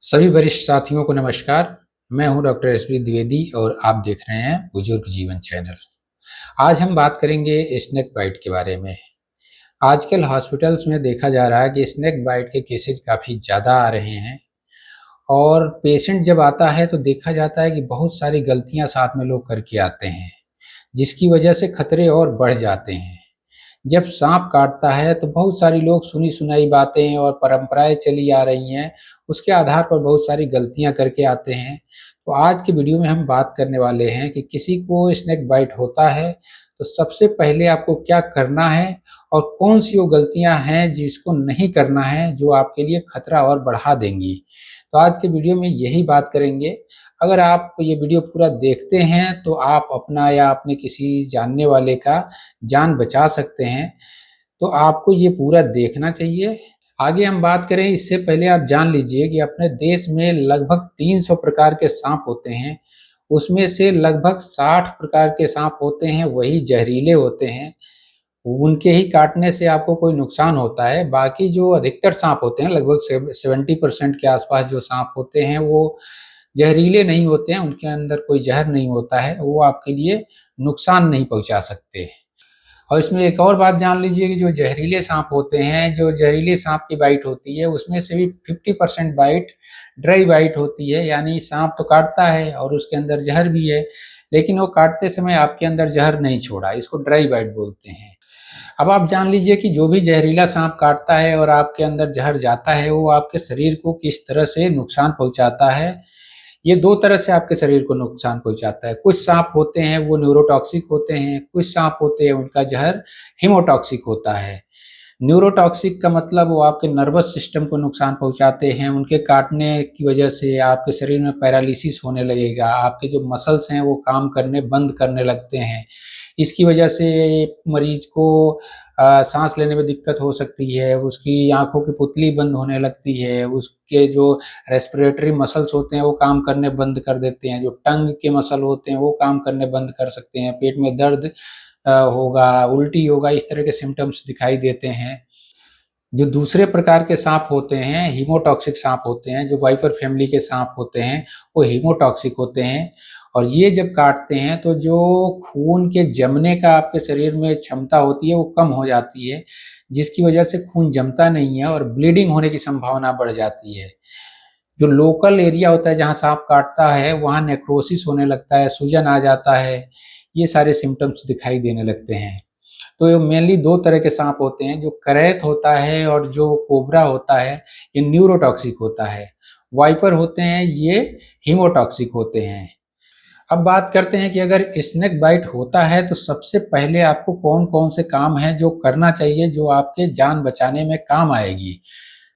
सभी वरिष्ठ साथियों को नमस्कार। मैं हूं डॉक्टर एसबी द्विवेदी और आप देख रहे हैं बुजुर्ग जीवन चैनल। आज हम बात करेंगे स्नेक बाइट के बारे में। आजकल हॉस्पिटल्स में देखा जा रहा है कि स्नेक बाइट के केसेस काफ़ी ज़्यादा आ रहे हैं और पेशेंट जब आता है तो देखा जाता है कि बहुत सारी गलतियां साथ में लोग करके आते हैं, जिसकी वजह से खतरे और बढ़ जाते हैं। जब सांप काटता है तो बहुत सारी लोग सुनी सुनाई बातें और परंपराएं चली आ रही हैं, उसके आधार पर बहुत सारी गलतियां करके आते हैं। तो आज की वीडियो में हम बात करने वाले हैं कि किसी को स्नेक बाइट होता है तो सबसे पहले आपको क्या करना है और कौन सी वो गलतियां हैं जिसको नहीं करना है, जो आपके लिए खतरा और बढ़ा देंगी। तो आज के वीडियो में यही बात करेंगे। अगर आप ये वीडियो पूरा देखते हैं तो आप अपना या अपने किसी जानने वाले का जान बचा सकते हैं, तो आपको ये पूरा देखना चाहिए। आगे हम बात करें इससे पहले आप जान लीजिए कि अपने देश में लगभग 300 प्रकार के सांप होते हैं। उसमें से लगभग 60 प्रकार के सांप होते हैं वही जहरीले होते हैं। उनके ही काटने से आपको कोई नुकसान होता है। बाकी जो अधिकतर सांप होते हैं, लगभग 70% के आसपास जो सांप होते हैं वो जहरीले नहीं होते हैं, उनके अंदर कोई जहर नहीं होता है, वो आपके लिए नुकसान नहीं पहुंचा सकते। और इसमें एक और बात जान लीजिए कि जो जहरीले सांप होते हैं, जो जहरीले सांप की बाइट होती है उसमें से भी 50% बाइट ड्राई बाइट होती है, यानी सांप तो काटता है और उसके अंदर जहर भी है, लेकिन वो काटते समय आपके अंदर जहर नहीं छोड़ा, इसको ड्राई बाइट बोलते हैं। अब आप जान लीजिए कि जो भी जहरीला सांप काटता है और आपके अंदर जहर जाता है, वो आपके शरीर को किस तरह से नुकसान पहुंचाता है। ये 2 तरह से आपके शरीर को नुकसान पहुंचाता है। कुछ सांप होते हैं वो न्यूरोटॉक्सिक होते हैं, कुछ सांप होते हैं उनका जहर हीमोटॉक्सिक होता है। न्यूरोटॉक्सिक का मतलब वो आपके नर्वस सिस्टम को नुकसान पहुंचाते हैं, उनके काटने की वजह से आपके शरीर में पैरालिसिस होने लगेगा, आपके जो मसल्स हैं वो काम करने बंद करने लगते हैं। इसकी वजह से मरीज को सांस लेने में दिक्कत हो सकती है, उसकी आंखों की पुतली बंद होने लगती है, उसके जो रेस्पिरेटरी मसल्स होते हैं वो काम करने बंद कर देते हैं, जो टंग के मसल होते हैं वो काम करने बंद कर सकते हैं, पेट में दर्द होगा, उल्टी होगा, इस तरह के सिम्टम्स दिखाई देते हैं। जो दूसरे प्रकार के सांप होते हैं, हीमोटॉक्सिक सांप होते हैं, जो वाइपर फैमिली के सांप होते हैं, वो हीमोटॉक्सिक होते हैं और ये जब काटते हैं तो जो खून के जमने का आपके शरीर में क्षमता होती है वो कम हो जाती है, जिसकी वजह से खून जमता नहीं है और ब्लीडिंग होने की संभावना बढ़ जाती है। जो लोकल एरिया होता है जहाँ सांप काटता है वहाँ नेक्रोसिस होने लगता है, सूजन आ जाता है, ये सारे सिम्टम्स दिखाई देने लगते हैं। तो ये मेनली 2 तरह के सांप होते हैं, जो करैत होता है और जो कोबरा होता है, ये न्यूरोटॉक्सिक होता है। वाइपर होते हैं ये हीमोटॉक्सिक होते हैं। अब बात करते हैं कि अगर स्नेक बाइट होता है तो सबसे पहले आपको कौन-कौन से काम हैं जो करना चाहिए, जो आपके जान बचाने में काम आएगी।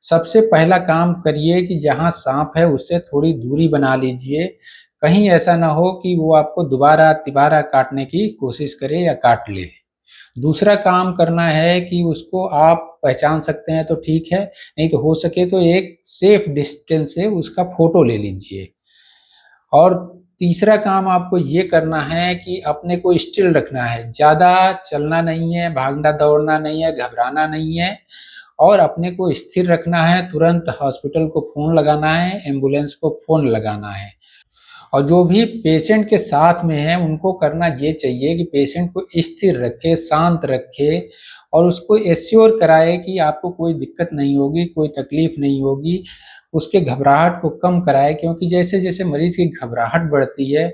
सबसे पहला काम करिए कि जहाँ सांप है उससे थोड़ी दूरी बना लीजिए। कहीं ऐसा ना हो कि वो आपको दोबारा-तिबारा काटने की कोशिश करे या काट ले। दूसरा काम करना है कि उसको आप पहचान सकते हैं तो ठीक है, नहीं तो हो सके तो एक सेफ डिस्टेंस से उसका फ़ोटो ले लीजिए। और तीसरा काम आपको ये करना है कि अपने को स्टिल रखना है, ज़्यादा चलना नहीं है, भागना-दौड़ना नहीं है, घबराना नहीं है और अपने को स्थिर रखना है। तुरंत हॉस्पिटल को फ़ोन लगाना है, एम्बुलेंस को फ़ोन लगाना है। और जो भी पेशेंट के साथ में है उनको करना ये चाहिए कि पेशेंट को स्थिर रखे, शांत रखे और उसको एश्योर कराए कि आपको कोई दिक्कत नहीं होगी, कोई तकलीफ नहीं होगी। उसके घबराहट को कम कराए, क्योंकि जैसे-जैसे मरीज़ की घबराहट बढ़ती है,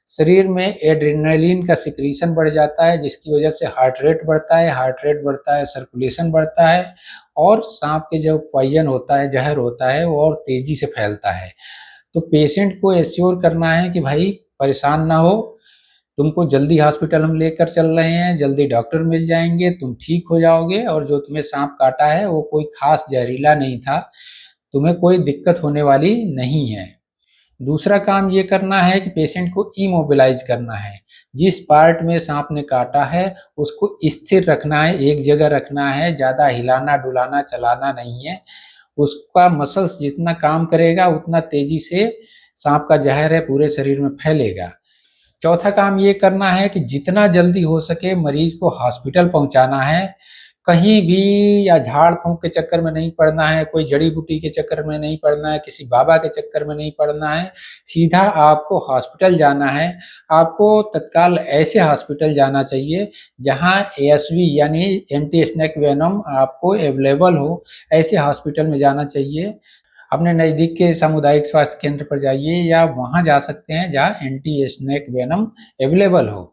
शरीर में एड्रेनालिन का सिक्रीशन बढ़ जाता है, जिसकी वजह से हार्ट रेट बढ़ता है, सर्कुलेशन बढ़ता है और साँप के जो पॉइज़न होता है, जहर होता है, वो और तेज़ी से फैलता है। तो पेशेंट को एश्योर करना है कि भाई परेशान ना हो, तुमको जल्दी हॉस्पिटल हम लेकर चल रहे हैं, जल्दी डॉक्टर मिल जाएँगे, तुम ठीक हो जाओगे और जो तुम्हें साँप काटा है वो कोई ख़ास ज़हरीला नहीं था, तुम्हें कोई दिक्कत होने वाली नहीं है। दूसरा काम ये करना है कि पेशेंट को इमोबिलाइज़ करना है। जिस पार्ट में साँप ने काटा है उसको स्थिर रखना है, एक जगह रखना है, ज़्यादा हिलाना-डुलाना, चलाना नहीं है। उसका मसल्स जितना काम करेगा उतना तेज़ी से साँप का ज़हर है पूरे शरीर में फैलेगा। चौथा काम ये करना है कि जितना जल्दी हो सके मरीज़ को हॉस्पिटल पहुँचाना है, कहीं भी या झाड़-फूँक के चक्कर में नहीं पड़ना है, कोई जड़ी-बूटी के चक्कर में नहीं पड़ना है, किसी बाबा के चक्कर में नहीं पड़ना है। सीधा आपको हॉस्पिटल जाना है। आपको तत्काल ऐसे हॉस्पिटल जाना चाहिए जहाँ एएसवी यानी एंटी स्नेक वेनम आपको अवेलेबल हो, ऐसे हॉस्पिटल में जाना चाहिए। अपने नज़दीक के सामुदायिक स्वास्थ्य केंद्र पर जाइए या वहाँ जा सकते हैं जहाँ एंटी स्नेक वेनम अवेलेबल हो।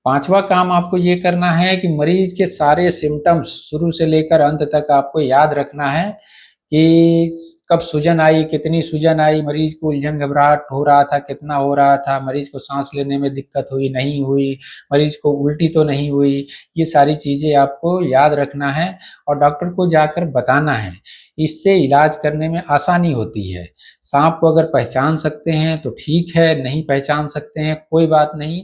पाँचवा काम आपको ये करना है कि मरीज के सारे सिम्पटम्स शुरू से लेकर अंत तक आपको याद रखना है कि कब सूजन आई, कितनी सूजन आई, मरीज को उलझन घबराहट हो रहा था, कितना हो रहा था, मरीज को सांस लेने में दिक्कत हुई, नहीं हुई, मरीज को उल्टी तो नहीं हुई। ये सारी चीज़ें आपको याद रखना है और डॉक्टर को जाकर बताना है। इससे इलाज करने में आसानी होती है। साँप को अगर पहचान सकते हैं तो ठीक है, नहीं पहचान सकते हैं कोई बात नहीं।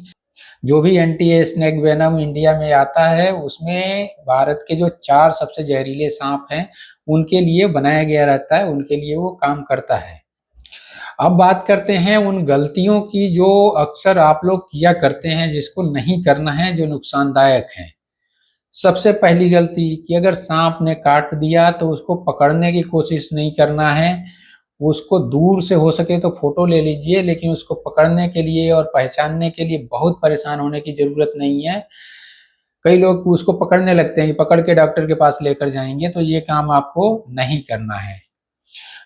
जो भी एंटी स्नेक वेनम इंडिया में आता है उसमें भारत के जो 4 सबसे जहरीले सांप हैं उनके लिए बनाया गया रहता है, उनके लिए वो काम करता है। अब बात करते हैं उन गलतियों की जो अक्सर आप लोग किया करते हैं, जिसको नहीं करना है, जो नुकसानदायक हैं। सबसे पहली गलती कि अगर सांप ने काट दिया तो उसको पकड़ने की कोशिश नहीं करना है। उसको दूर से हो सके तो फ़ोटो ले लीजिए, लेकिन उसको पकड़ने के लिए और पहचानने के लिए बहुत परेशान होने की ज़रूरत नहीं है। कई लोग उसको पकड़ने लगते हैं कि पकड़ के डॉक्टर के पास लेकर जाएँगे, तो ये काम आपको नहीं करना है।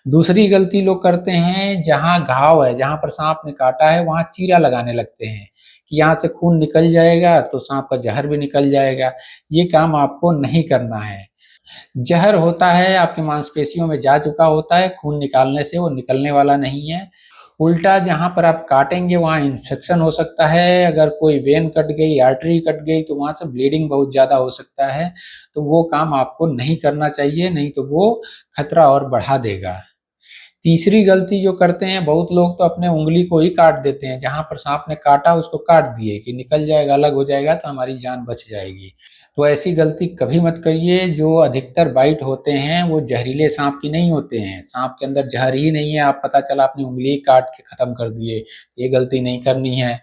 दूसरी गलती लोग करते हैं, जहाँ घाव है, जहाँ पर साँप ने काटा है, वहाँ चीरा लगाने लगते हैं कि यहाँ से खून निकल जाएगा, तो साँप का ज़हर भी निकल जाएगा। ये काम आपको नहीं करना है। ज़हर होता है, आपकी मांसपेशियों में जा चुका होता है, खून निकालने से वो निकलने वाला नहीं है। उल्टा जहाँ पर आप काटेंगे वहाँ इन्फेक्शन हो सकता है, अगर कोई वेन कट गई, आर्टरी कट गई तो वहाँ से ब्लीडिंग बहुत ज़्यादा हो सकता है, तो वो काम आपको नहीं करना चाहिए, नहीं तो वो खतरा और बढ़ा देगा। तीसरी गलती जो करते हैं बहुत लोग तो अपने उँगली को ही काट देते हैं, जहाँ पर साँप ने काटा उसको काट दिए कि निकल जाएगा, अलग हो जाएगा तो हमारी जान बच जाएगी। तो ऐसी गलती कभी मत करिए। जो अधिकतर बाइट होते हैं वो ज़हरीले साँप की नहीं होते हैं, साँप के अंदर ज़हर ही नहीं है, आप पता चला अपनी उँगली ही काट के ख़त्म कर दिए, ये गलती नहीं करनी है।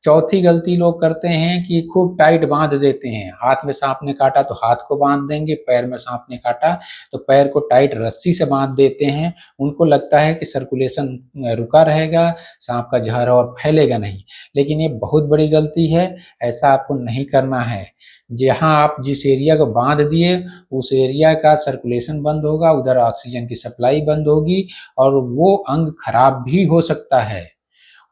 चौथी गलती लोग करते हैं कि खूब टाइट बाँध देते हैं, हाथ में साँप ने काटा तो हाथ को बाँध देंगे, पैर में साँप ने काटा तो पैर को टाइट रस्सी से बाँध देते हैं। उनको लगता है कि सर्कुलेशन रुका रहेगा, साँप का ज़हर और फैलेगा नहीं, लेकिन ये बहुत बड़ी गलती है, ऐसा आपको नहीं करना है। जहाँ आप जिस एरिया को बाँध दिए, उस एरिया का सर्कुलेशन बंद होगा, उधर ऑक्सीजन की सप्लाई बंद होगी और वो अंग खराब भी हो सकता है।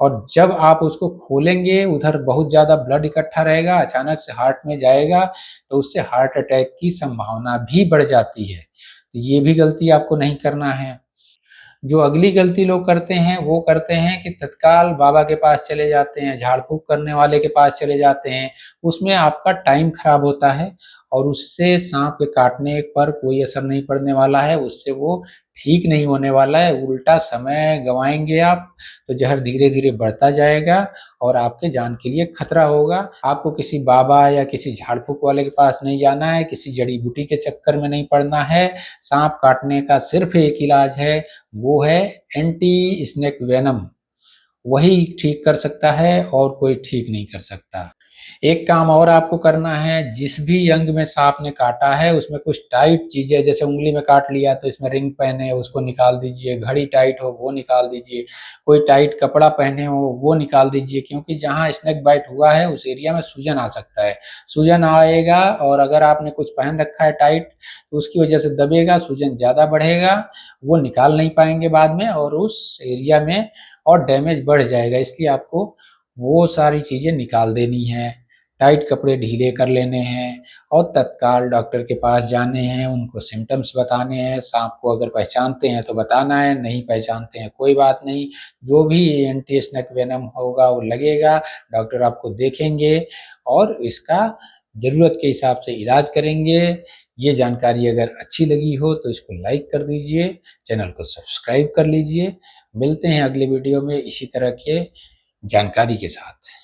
और जब आप उसको खोलेंगे उधर बहुत ज़्यादा ब्लड इकट्ठा रहेगा, अचानक से हार्ट में जाएगा, तो उससे हार्ट अटैक की संभावना भी बढ़ जाती है। तो ये भी गलती आपको नहीं करना है। जो अगली गलती लोग करते हैं, वो करते हैं कि तत्काल बाबा के पास चले जाते हैं, झाड़-फूँक करने वाले के पास चले जाते हैं। उसमें आपका टाइम खराब होता है और उससे साँप के काटने पर कोई असर नहीं पड़ने वाला है, उससे वो ठीक नहीं होने वाला है, उल्टा समय गँवाएँगे आप, तो ज़हर धीरे-धीरे बढ़ता जाएगा और आपके जान के लिए खतरा होगा। आपको किसी बाबा या किसी झाड़-फूँक वाले के पास नहीं जाना है, किसी जड़ी-बूटी के चक्कर में नहीं पड़ना है। साँप काटने का सिर्फ़ एक इलाज है, वो है एंटी स्नेक वेनम। वही ठीक कर सकता है और कोई ठीक नहीं कर सकता। एक काम और आपको करना है, जिस भी अंग में साँप ने काटा है उसमें कुछ टाइट चीज़ें, जैसे उँगली में काट लिया तो इसमें रिंग पहने उसको निकाल दीजिए, घड़ी टाइट हो वो निकाल दीजिए, कोई टाइट कपड़ा पहने हो वो निकाल दीजिए, क्योंकि जहाँ स्नेक बाइट हुआ है उस एरिया में सूजन आ सकता है। सूजन आएगा और अगर आपने कुछ पहन रखा है टाइट तो उसकी वजह से दबेगा, सूजन ज़्यादा बढ़ेगा, वो निकाल नहीं पाएँगे बाद में और उस एरिया में और डैमेज बढ़ जाएगा। इसलिए आपको वो सारी चीज़ें निकाल देनी है, टाइट कपड़े ढीले कर लेने हैं और तत्काल डॉक्टर के पास जाने हैं, उनको सिम्पटम्स बताने हैं। साँप को अगर पहचानते हैं तो बताना है, नहीं पहचानते हैं कोई बात नहीं। जो भी एंटी स्नेक वेनम होगा वो लगेगा, डॉक्टर आपको देखेंगे और इसका ज़रूरत के हिसाब से इलाज करेंगे। ये जानकारी अगर अच्छी लगी हो तो इसको लाइक कर दीजिए, चैनल को सब्सक्राइब कर लीजिए। मिलते हैं अगले वीडियो में इसी तरह के जानकारी के साथ।